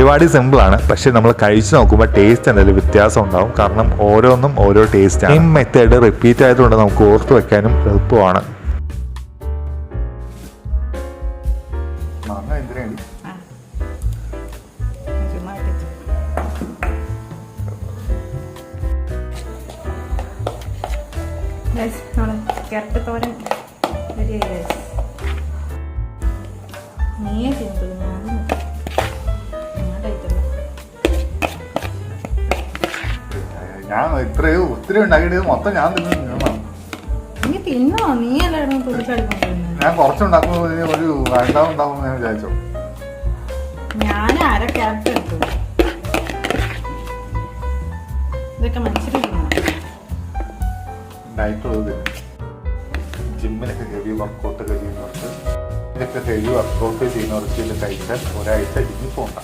പരിപാടി സിമ്പിളാണ്, പക്ഷെ നമ്മൾ കഴിച്ച് നോക്കുമ്പോൾ ടേസ്റ്റ് എന്തെങ്കിലും വ്യത്യാസം ഉണ്ടാവും. കാരണം ഓരോന്നും ഓരോ ടേസ്റ്റാണ്. സെയിം മെത്തേഡ് റിപ്പീറ്റ് ആയതുകൊണ്ട് നമുക്ക് ഓർത്ത് വെക്കാനും എളുപ്പമാണ്. ക്യാരറ്റ് തോരൻ റെഡി ആയി. നീയേ ചെയ്യുന്നത് ഞാൻ ഇത്രയോ ഒത്തിരി ഉണ്ടാക്കിയിട്ട് മൊത്തം ഞാൻ തിന്നണം. നീ തിന്നോ? നീ അല്ലായിരുന്നു തുള്ളിച്ചടിക്കൊണ്ടിരുന്നത്. ഞാൻ കുറച്ചുണ്ടാക്കുമ്പോൾ ഒരു വേണ്ടാവുണ്ടാവും ഞാൻ വിചാരിച്ചോ. ഞാൻ അര ക്യാരറ്റ് എടുത്തു. ഇതൊക്കെ മനസ്സിലാക്കി ഡയറ്റുള്ളത് ജിമ്മിനൊക്കെ ഹെവി വർക്കൗട്ടൊക്കെ ചെയ്യുന്നവർക്ക്, ഇതൊക്കെ ഹെവി വർക്കൗട്ട് ചെയ്യുന്നവർക്ക് ഇത് കഴിച്ചാൽ ഒരാഴ്ച ജിമ്മിൽ പോകണ്ട.